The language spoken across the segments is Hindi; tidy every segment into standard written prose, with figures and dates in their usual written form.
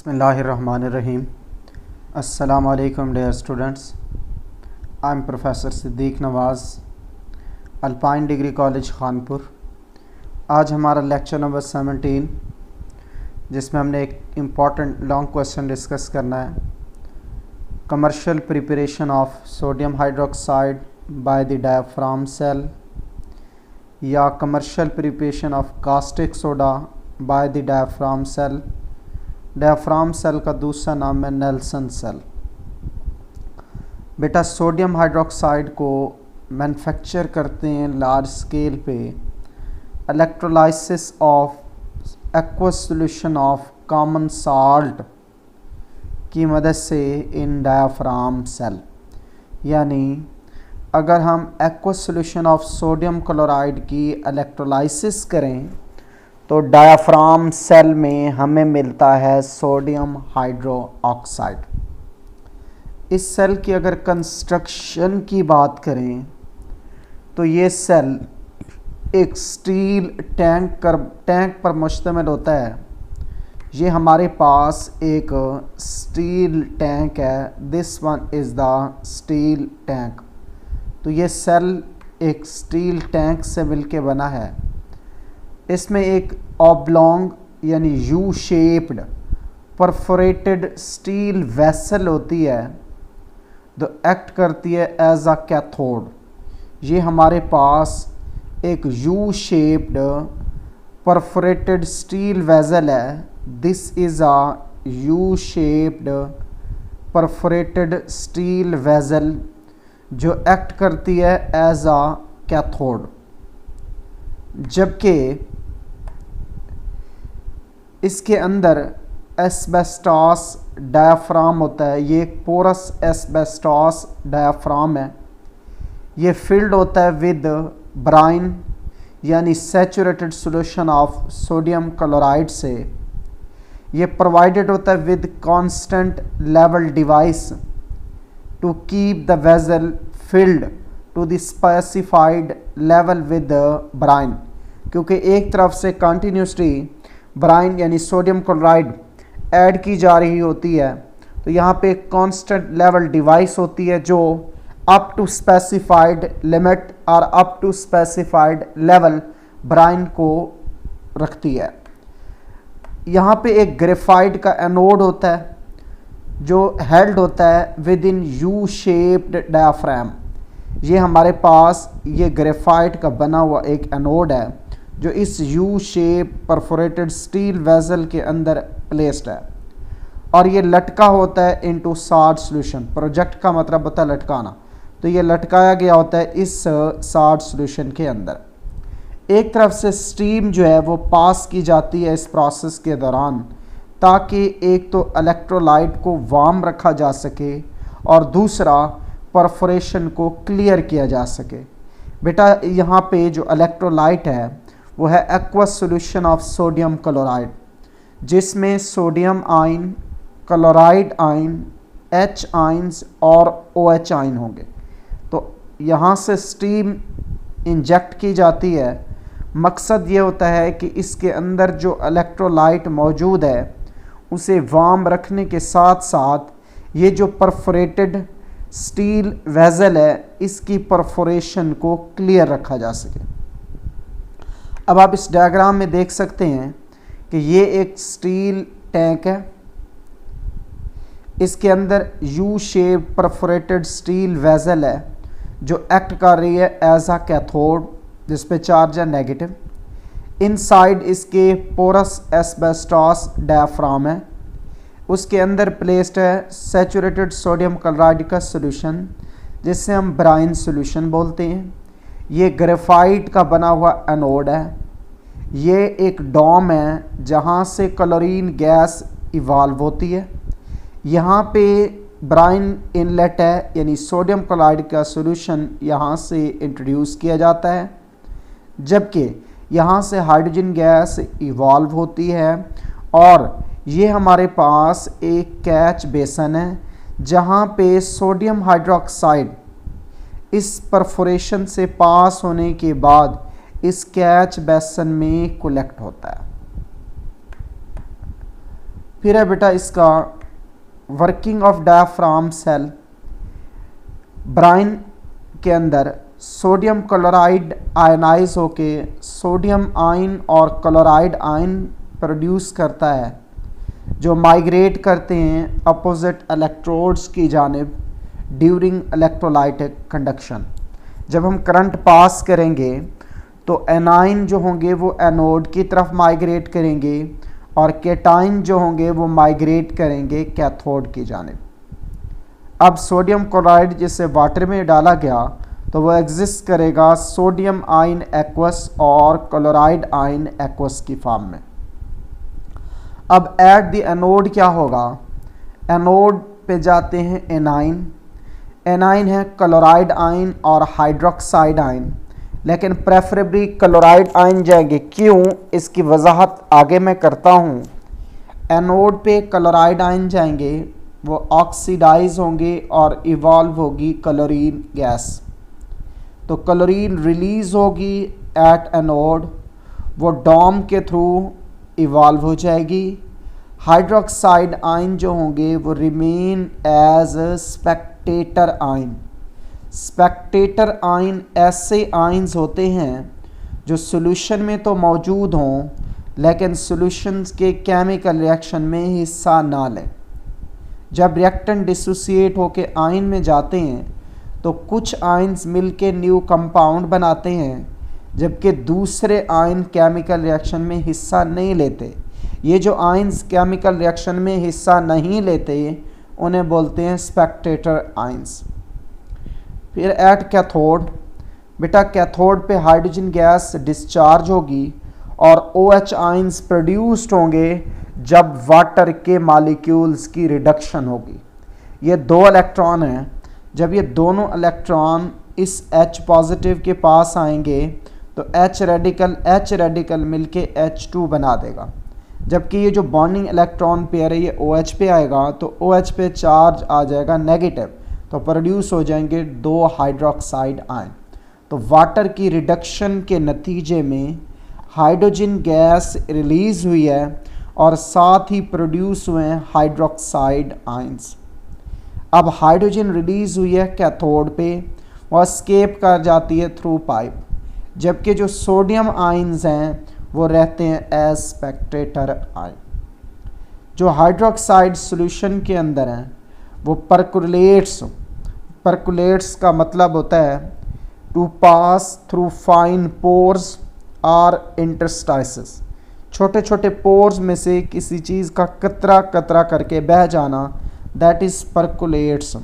Bismillahirrahmanirrahim. Assalamu alaikum dear students. I am Professor Siddiq Nawaz, alpine degree college Khanpur. आज हमारा लेक्चर नंबर 17 जिसमें हमने एक इम्पॉर्टेंट लॉन्ग क्वेश्चन डिस्कस करना है। Commercial preparation of sodium hydroxide by the diaphragm cell या commercial preparation of caustic soda by the diaphragm cell. Diaphragm cell का दूसरा नाम है नेल्सन सेल। बेटा सोडियम हाइड्रोक्साइड को मैन्युफैक्चर करते हैं लार्ज स्केल पे electrolysis of aqueous solution of common salt की मदद से इन डायाफ्राम सेल। यानी अगर हम aqueous solution of sodium chloride की इलेक्ट्रोलाइसिस करें तो डायाफ्राम सेल में हमें मिलता है सोडियम हाइड्रो ऑक्साइड। इस सेल की अगर कंस्ट्रक्शन की बात करें तो ये सेल एक स्टील टैंक पर मुश्तमिल होता है। ये हमारे पास एक स्टील टैंक है, this one is the steel tank. तो ये सेल एक स्टील टैंक से मिलके बना है। इसमें एक ऑब्लॉन्ग यानी you shaped perforated steel vessel होती है जो एक्ट करती है एज अ कैथोड। ये हमारे पास एक U shaped perforated steel vessel है। This is a U shaped perforated steel vessel जो एक्ट करती है एज अ कैथोड। जबकि इसके अंदर एस्बेस्टॉस डायाफ्राम होता है। ये एक पोरस एस्बेस्टॉस डायाफ्राम है। ये फिल्ड होता है विद ब्राइन यानी saturated solution of sodium chloride से। ये प्रोवाइडेड होता है with constant level device to keep the vessel filled to the specified level with brine, क्योंकि एक तरफ से कंटिन्यूसली ब्राइन यानी सोडियम क्लोराइड ऐड की जा रही होती है। तो यहाँ पे एक कांस्टेंट लेवल डिवाइस होती है जो अप टू स्पेसिफाइड लिमिट और up to specified level brine को रखती है। यहाँ पे एक ग्रेफाइट का एनोड होता है जो हेल्ड होता है with in U shaped diaphragm. ये हमारे पास ये ग्रेफाइट का बना हुआ एक एनोड है जो इस U shape perforated steel vessel के अंदर प्लेस्ड है और ये लटका होता है इनटू साल्ट सॉल्यूशन। प्रोजेक्ट का मतलब होता है लटकाना। तो ये लटकाया गया होता है इस साल्ट सॉल्यूशन के अंदर। एक तरफ से स्टीम जो है वो पास की जाती है इस प्रोसेस के दौरान ताकि एक तो इलेक्ट्रोलाइट को वार्म रखा जा सके और दूसरा परफोरेशन को क्लियर किया जा सके। बेटा यहाँ पे जो इलेक्ट्रोलाइट है वो है aqueous solution of sodium chloride जिसमें sodium ion, chloride ion, H ions और OH आयन होंगे। तो यहाँ से स्टीम इंजेक्ट की जाती है। मकसद ये होता है कि इसके अंदर जो इलेक्ट्रोलाइट मौजूद है उसे वार्म रखने के साथ साथ ये जो परफोरेटेड स्टील वेसल है इसकी परफोरेशन को क्लियर रखा जा सके। अब आप इस डायग्राम में देख सकते हैं कि ये एक स्टील टैंक है। इसके अंदर U shape perforated steel vessel है जो एक्ट कर रही है एज अ कैथोड जिस पे चार्ज है नेगेटिव। इनसाइड इसके पोरस एस्बेस्टॉस डायाफ्राम है। उसके अंदर प्लेस्ड है सैचुरेटेड सोडियम क्लोराइड का सॉल्यूशन जिससे हम ब्राइन सॉल्यूशन बोलते हैं। ये ग्रेफाइट का बना हुआ एनोड है। ये एक डोम है जहाँ से क्लोरीन गैस इवाल्व होती है। यहाँ पे ब्राइन इनलेट है यानी सोडियम क्लोराइड का सॉल्यूशन यहाँ से इंट्रोड्यूस किया जाता है, जबकि यहाँ से हाइड्रोजन गैस इवाल्व होती है और ये हमारे पास एक कैच बेसन है जहाँ पे सोडियम हाइड्रोक्साइड इस परफोरेशन से पास होने के बाद इस कैच बेसन में कलेक्ट होता है। फिर है बेटा इसका working of diaphragm cell. Brine के अंदर सोडियम क्लोराइड आयनाइज होके सोडियम आयन और क्लोराइड आयन प्रोड्यूस करता है, जो माइग्रेट करते हैं अपोजिट इलेक्ट्रोड्स की जानिब ड्यूरिंग इलेक्ट्रोलाइटिक कंडक्शन। जब हम करंट पास करेंगे तो एनाइन जो होंगे वो एनोड की तरफ माइग्रेट करेंगे और केटाइन जो होंगे वो माइग्रेट करेंगे कैथोड की जानिब। अब सोडियम क्लोराइड जिसे वाटर में डाला गया तो वो एग्जिस्ट करेगा सोडियम आयन एक्वस और क्लोराइड आयन एक्वस की फॉर्म में। अब एट द एनोड क्या होगा, एनोड पे जाते हैं एनाइन। एनाइन है क्लोराइड आयन और हाइड्रोक्साइड आयन, लेकिन प्रेफरेबली क्लोराइड आयन जाएंगे। क्यों, इसकी वजाहत आगे मैं करता हूँ। एनोड पे क्लोराइड आयन जाएंगे, वो ऑक्सीडाइज होंगे और इवॉल्व होगी क्लोरीन गैस। तो क्लोरीन रिलीज होगी एट एनोड, वो डॉम के थ्रू इवॉल्व हो जाएगी। हाइड्रोक्साइड आयन जो होंगे वो remain as spectator ion. Spectator ion ऐसे आयन्स होते हैं जो सॉल्यूशन में तो मौजूद हों लेकिन सॉल्यूशंस के केमिकल रिएक्शन में हिस्सा ना लें। जब रिएक्टेंट डिसोसिएट होके आयन में जाते हैं तो कुछ आयन्स मिलके न्यू कंपाउंड बनाते हैं, जबकि दूसरे आयन केमिकल रिएक्शन में हिस्सा नहीं लेते। ये जो आयन्स केमिकल रिएक्शन में हिस्सा नहीं लेते उन्हें बोलते हैं स्पेक्टेटर आयन्स। फिर एट कैथोड, बेटा कैथोड पे हाइड्रोजन गैस डिस्चार्ज होगी और OH आयन्स प्रोड्यूस्ड होंगे जब वाटर के मॉलिक्यूल्स की रिडक्शन होगी। ये दो इलेक्ट्रॉन हैं, जब ये दोनों इलेक्ट्रॉन इस H पॉजिटिव के पास आएंगे तो H रेडिकल मिलके H2 बना देगा, जबकि ये जो बॉन्डिंग इलेक्ट्रॉन पेयर है ये OH पे आएगा तो OH पे चार्ज आ जाएगा नेगेटिव, तो प्रोड्यूस हो जाएंगे दो हाइड्रोक्साइड आयन। तो वाटर की रिडक्शन के नतीजे में हाइड्रोजन गैस रिलीज हुई है और साथ ही प्रोड्यूस हुए हैं हाइड्रोक्साइड आयन्स। अब हाइड्रोजन रिलीज हुई है कैथोड पे, वह स्केप कर जाती है थ्रू पाइप, जबकि जो सोडियम आयन्स हैं वो रहते हैं एज स्पेक्टेटर आयन। जो हाइड्रोक्साइड सॉल्यूशन के अंदर हैं वो परकुलेट्स का मतलब होता है to pass through fine pores और इंटरस्टाइसेस। छोटे छोटे पोर्स में से किसी चीज़ का कतरा कतरा करके बह जाना, दैट इज़ परकुलेट्स।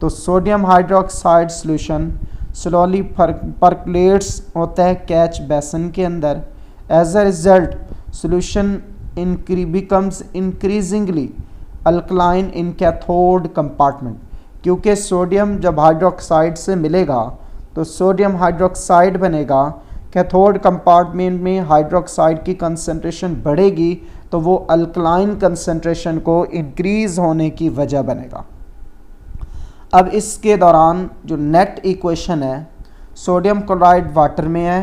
तो sodium hydroxide solution slowly percolates होता है कैच बेसन के अंदर। As a result solution becomes increasingly alkaline in cathode compartment, क्योंकि सोडियम जब हाइड्रोक्साइड से मिलेगा तो सोडियम हाइड्रोक्साइड बनेगा। कैथोड कंपार्टमेंट में हाइड्रोक्साइड की कंसंट्रेशन बढ़ेगी तो वो अल्कलाइन कंसंट्रेशन को इंक्रीज होने की वजह बनेगा। अब इसके दौरान जो नेट इक्वेशन है, सोडियम क्लोराइड वाटर में है,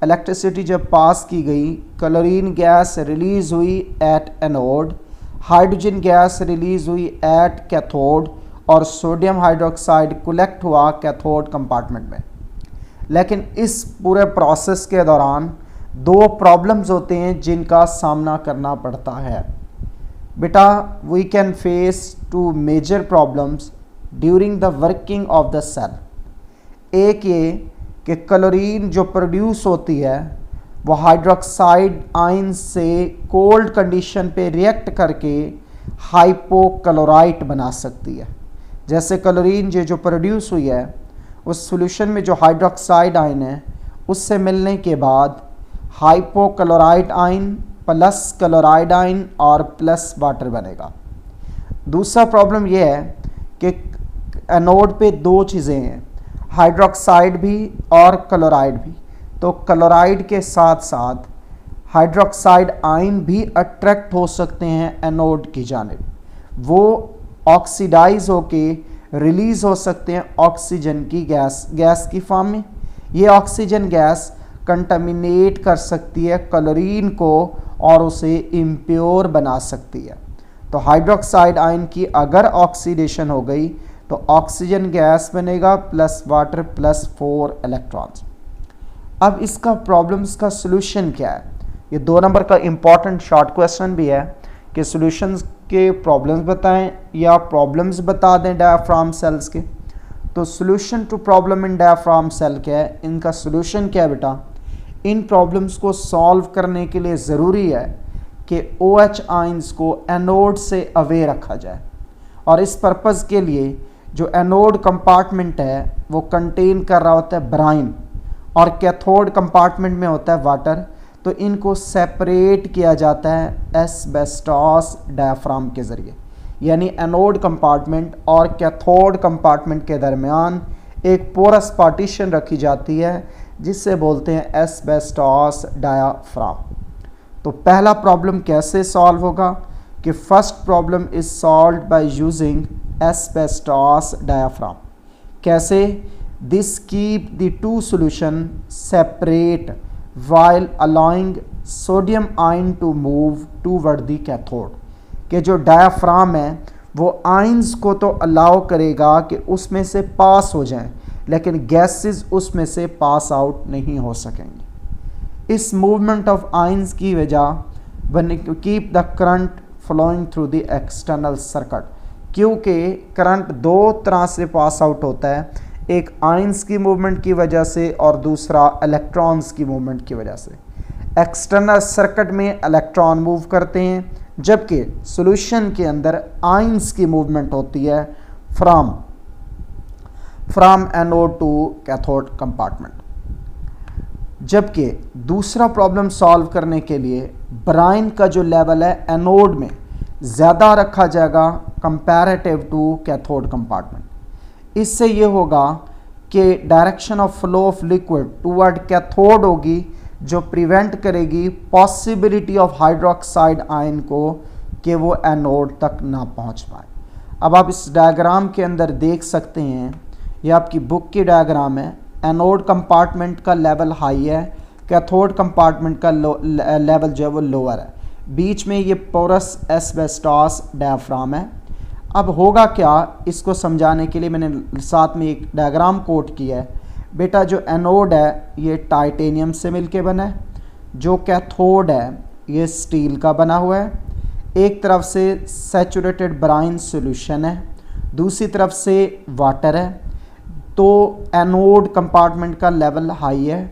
इलेक्ट्रिसिटी जब पास की गई, क्लोरीन गैस रिलीज हुई at anode, hydrogen gas release हुई एट कैथोड और सोडियम हाइड्रोक्साइड कलेक्ट हुआ कैथोड कंपार्टमेंट में। लेकिन इस पूरे प्रोसेस के दौरान दो प्रॉब्लम्स होते हैं जिनका सामना करना पड़ता है। बेटा we can face two major problems during the working of the cell. एक ये कि क्लोरीन जो प्रोड्यूस होती है वो हाइड्रोक्साइड आयन से कोल्ड कंडीशन पे रिएक्ट करके हाइपोक्लोराइट बना सकती है। जैसे क्लोरीन जो प्रोड्यूस हुई है उस सॉल्यूशन में जो हाइड्रोक्साइड आयन है उससे मिलने के बाद hypochlorite ion plus chloride ion और प्लस वाटर बनेगा। दूसरा प्रॉब्लम यह है कि एनोड पे दो चीज़ें हैं, हाइड्रोक्साइड भी और क्लोराइड भी। तो क्लोराइड के साथ साथ हाइड्रोक्साइड आयन भी अट्रैक्ट हो सकते हैं एनोड की जानिब, वो ऑक्सीडाइज होके रिलीज़ हो सकते हैं ऑक्सीजन की गैस की फॉर्म में। ये ऑक्सीजन गैस कंटामिनेट कर सकती है क्लोरीन को और उसे इम्प्योर बना सकती है। तो हाइड्रोक्साइड आयन की अगर ऑक्सीडेशन हो गई तो ऑक्सीजन गैस बनेगा प्लस वाटर प्लस 4 इलेक्ट्रॉन्स। अब इसका प्रॉब्लम्स का सॉल्यूशन क्या है? ये 2 नंबर का इंपॉर्टेंट शॉर्ट क्वेश्चन भी है कि सॉल्यूशंस के प्रॉब्लम्स बताएं या प्रॉब्लम्स बता दें डायाफ्राम सेल्स के। तो solution to problem in diaphragm cell क्या है, इनका सॉल्यूशन क्या है बेटा? इन प्रॉब्लम्स को सॉल्व करने के लिए ज़रूरी है कि OH आयंस को एनोड से अवे रखा जाए, और इस पर्पज़ के लिए जो एनोड कंपार्टमेंट है वो कंटेन कर रहा होता है ब्राइन और कैथोड कंपार्टमेंट में होता है वाटर। तो इनको सेपरेट किया जाता है एस्बेस्टॉस डायाफ्राम के ज़रिए, यानी एनोड कंपार्टमेंट और कैथोड कंपार्टमेंट के दरमियान एक पोरस पार्टीशन रखी जाती है जिससे बोलते हैं एस्बेस्टॉस डायाफ्राम। तो पहला प्रॉब्लम कैसे सॉल्व होगा कि first problem is solved by using asbestos diaphragm. कैसे? This keep the two solution separate while allowing sodium ion to move toward the cathode। कि जो डायाफ्राम है वो आयंस को तो अलाउ करेगा कि उसमें से पास हो जाएं, लेकिन गैसेस उसमें से पास आउट नहीं हो सकेंगे। इस मूवमेंट ऑफ आयंस की वजह one keep the current flowing through the external circuit, क्योंकि करंट 2 तरह से पास आउट होता है, एक आयंस की मूवमेंट की वजह से और दूसरा इलेक्ट्रॉन्स की मूवमेंट की वजह से। एक्सटर्नल सर्किट में इलेक्ट्रॉन मूव करते हैं, जबकि सॉल्यूशन के अंदर आयंस की मूवमेंट होती है from anode to cathode compartment. जबकि दूसरा प्रॉब्लम सॉल्व करने के लिए ब्राइन का जो लेवल है एनोड में ज़्यादा रखा जाएगा कंपैरेटिव टू कैथोड कंपार्टमेंट। इससे ये होगा कि direction of flow of liquid toward cathode होगी, जो प्रिवेंट करेगी पॉसिबिलिटी ऑफ हाइड्रोक्साइड आयन को कि वो एनोड तक ना पहुंच पाए। अब आप इस डायग्राम के अंदर देख सकते हैं, ये आपकी बुक की डायग्राम है। एनोड कंपार्टमेंट का लेवल हाई है, कैथोड कंपार्टमेंट का लेवल जो है वो लोअर है। बीच में ये पोरस एस्बेस्टॉस डायाफ्राम है। अब होगा क्या, इसको समझाने के लिए मैंने साथ में एक डायग्राम कोट किया है। बेटा जो एनोड है ये टाइटेनियम से मिलके बना है, जो कैथोड है ये स्टील का बना हुआ है। एक तरफ से सैचुरेटेड ब्राइन सॉल्यूशन है, दूसरी तरफ से वाटर है। तो एनोड कंपार्टमेंट का लेवल हाई है,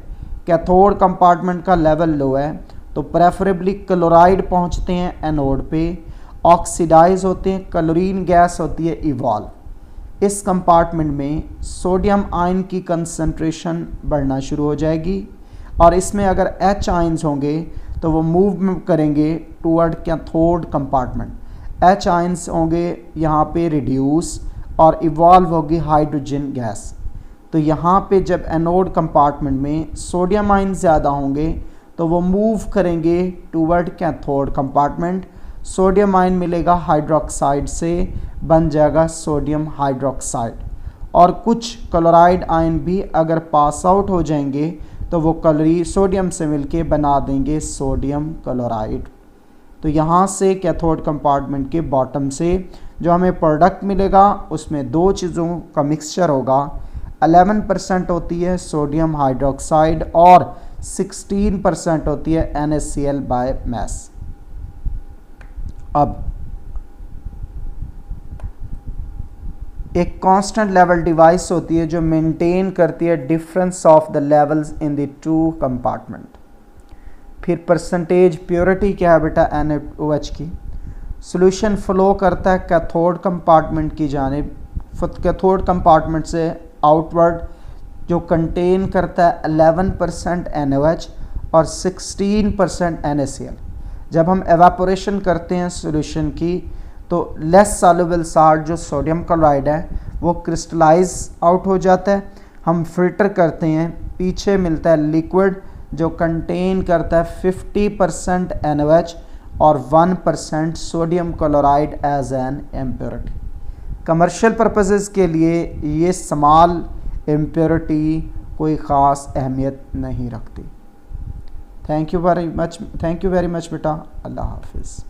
कैथोड कंपार्टमेंट का लेवल लो है। तो प्रेफरेबली क्लोराइड पहुंचते हैं एनोड पे, ऑक्सीडाइज होते हैं, क्लोरीन गैस होती है इवॉल्व। इस कंपार्टमेंट में सोडियम आयन की कंसंट्रेशन बढ़ना शुरू हो जाएगी, और इसमें अगर H आयन्स होंगे तो वो मूव करेंगे toward cathode compartment. H ions होंगे यहाँ पे रिड्यूस और इवॉल्व होगी हाइड्रोजन गैस। तो यहाँ पे जब एनोड कंपार्टमेंट में सोडियम आयन ज़्यादा होंगे तो वो मूव करेंगे toward cathode compartment. Sodium ion मिलेगा हाइड्रोक्साइड से, बन जाएगा सोडियम हाइड्रोक्साइड। और कुछ क्लोराइड आयन भी अगर पास आउट हो जाएंगे तो वो सोडियम से मिलके बना देंगे सोडियम क्लोराइड। तो यहाँ से कैथोड कंपार्टमेंट के बॉटम से जो हमें प्रोडक्ट मिलेगा उसमें 2 चीज़ों का मिक्सचर होगा। 11% होती है सोडियम हाइड्रोक्साइड और 16% होती है NaCl बाय मास। अब एक कांस्टेंट लेवल डिवाइस होती है जो मेंटेन करती है difference of the levels in the 2 compartment. फिर परसेंटेज प्योरिटी क्या है बेटा NaOH की। सॉल्यूशन फ्लो करता है कैथोड कंपार्टमेंट की जानिब, कैथोड कंपार्टमेंट से आउटवर्ड, जो कंटेन करता है 11% NaOH और 16% NaCl। जब हम एवापोरेशन करते हैं सॉल्यूशन की तो लेस सॉल्युबल साल्ट जो सोडियम क्लोराइड है वो क्रिस्टलाइज आउट हो जाता है। हम फिल्टर करते हैं, पीछे मिलता है लिक्विड जो कंटेन करता है 50% NaOH और 1% sodium chloride as an impurity. Commercial purposes के लिए ये स्मॉल इम्प्योरिटी कोई ख़ास अहमियत नहीं रखती। थैंक यू वेरी मच बेटा। अल्लाह हाफिज़।